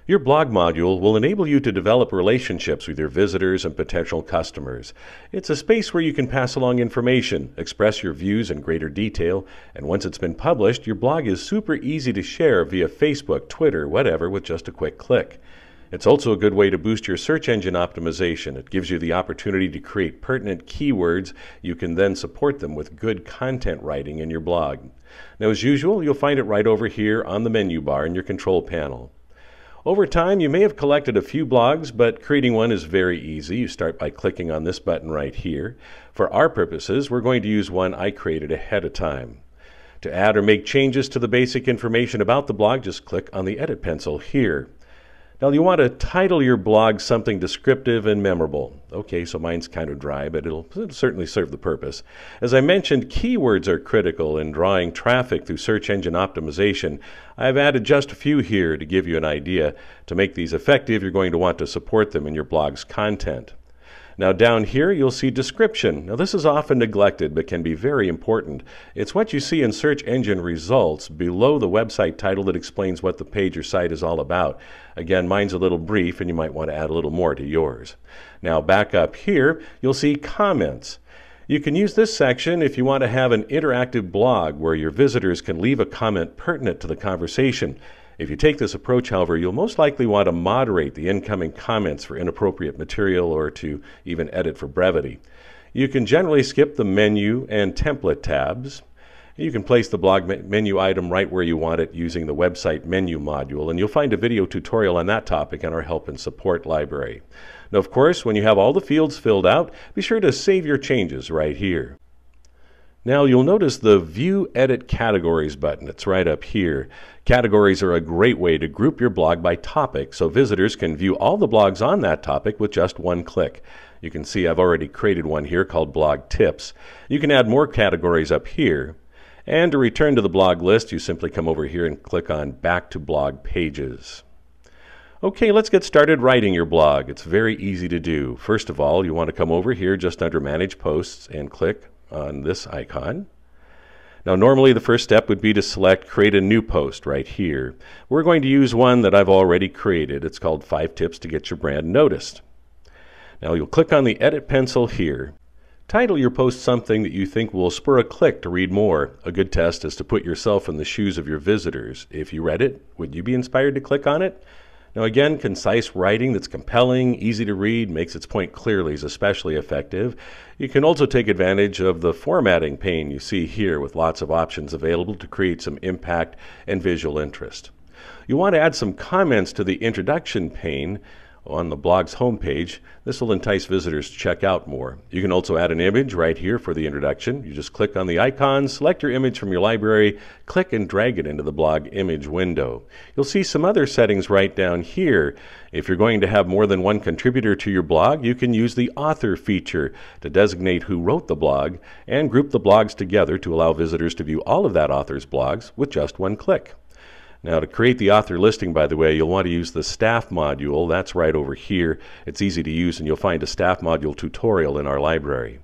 Your blog module will enable you to develop relationships with your visitors and potential customers. It's a space where you can pass along information, express your views in greater detail, and once it's been published, your blog is super easy to share via Facebook, Twitter, whatever, with just a quick click. It's also a good way to boost your search engine optimization. It gives you the opportunity to create pertinent keywords. You can then support them with good content writing in your blog. Now, as usual, you'll find it right over here on the menu bar in your control panel. Over time, you may have collected a few blogs, but creating one is very easy. You start by clicking on this button right here. For our purposes, we're going to use one I created ahead of time. To add or make changes to the basic information about the blog, just click on the edit pencil here. Now, you want to title your blog something descriptive and memorable. Okay, so mine's kind of dry, but it'll certainly serve the purpose. As I mentioned, keywords are critical in drawing traffic through search engine optimization. I've added just a few here to give you an idea. To make these effective, you're going to want to support them in your blog's content. Now down here you'll see description. Now this is often neglected but can be very important. It's what you see in search engine results below the website title that explains what the page or site is all about. Again, mine's a little brief and you might want to add a little more to yours. Now back up here you'll see comments. You can use this section if you want to have an interactive blog where your visitors can leave a comment pertinent to the conversation. If you take this approach, however, you'll most likely want to moderate the incoming comments for inappropriate material or to even edit for brevity. You can generally skip the menu and template tabs. You can place the blog menu item right where you want it using the website menu module, and you'll find a video tutorial on that topic in our help and support library. Now, of course, when you have all the fields filled out, be sure to save your changes right here. Now you'll notice the View Edit Categories button. It's right up here. Categories are a great way to group your blog by topic so visitors can view all the blogs on that topic with just one click. You can see I've already created one here called Blog Tips. You can add more categories up here. And to return to the blog list, you simply come over here and click on Back to Blog Pages. Okay, let's get started writing your blog. It's very easy to do. First of all, you want to come over here just under Manage Posts and click on this icon. Now normally the first step would be to select Create a New Post right here. We're going to use one that I've already created. It's called 5 Tips to Get Your Brand Noticed. Now you'll click on the Edit pencil here. Title your post something that you think will spur a click to read more. A good test is to put yourself in the shoes of your visitors. If you read it, would you be inspired to click on it? Now again, concise writing that's compelling, easy to read, makes its point clearly is especially effective. You can also take advantage of the formatting pane you see here with lots of options available to create some impact and visual interest. You want to add some comments to the introduction pane on the blog's homepage. This will entice visitors to check out more. You can also add an image right here for the introduction. You just click on the icon, select your image from your library, click and drag it into the blog image window. You'll see some other settings right down here. If you're going to have more than one contributor to your blog, you can use the author feature to designate who wrote the blog and group the blogs together to allow visitors to view all of that author's blogs with just one click. Now to create the author listing, by the way, you'll want to use the staff module. That's right over here. It's easy to use and you'll find a staff module tutorial in our library.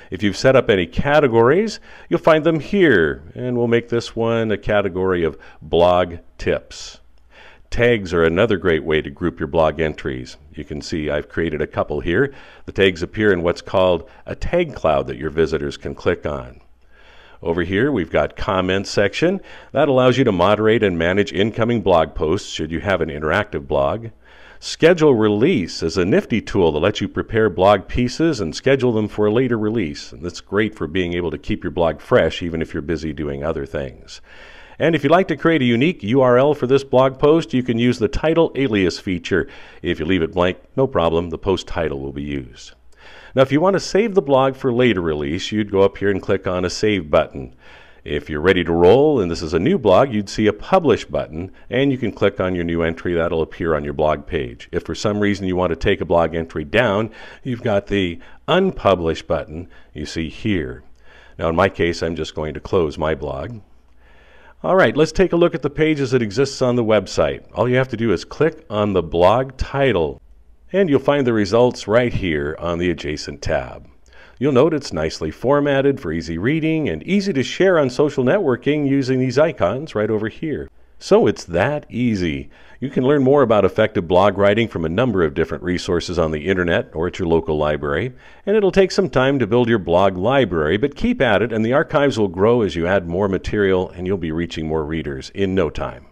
If you've set up any categories, you'll find them here. And we'll make this one a category of blog tips. Tags are another great way to group your blog entries. You can see I've created a couple here. The tags appear in what's called a tag cloud that your visitors can click on. Over here we've got comments section. That allows you to moderate and manage incoming blog posts should you have an interactive blog. Schedule release is a nifty tool that lets you prepare blog pieces and schedule them for a later release. And that's great for being able to keep your blog fresh even if you're busy doing other things. And if you'd like to create a unique URL for this blog post, you can use the title alias feature. If you leave it blank, no problem, the post title will be used. Now if you want to save the blog for later release, you'd go up here and click on a Save button. If you're ready to roll and this is a new blog, you'd see a Publish button and you can click on your new entry. That'll appear on your blog page. If for some reason you want to take a blog entry down, you've got the Unpublish button you see here. Now in my case, I'm just going to close my blog. All right, let's take a look at the page as it exists on the website. All you have to do is click on the blog title and you'll find the results right here on the adjacent tab. You'll note it's nicely formatted for easy reading and easy to share on social networking using these icons right over here. So it's that easy. You can learn more about effective blog writing from a number of different resources on the internet or at your local library. And it'll take some time to build your blog library, but keep at it and the archives will grow as you add more material and you'll be reaching more readers in no time.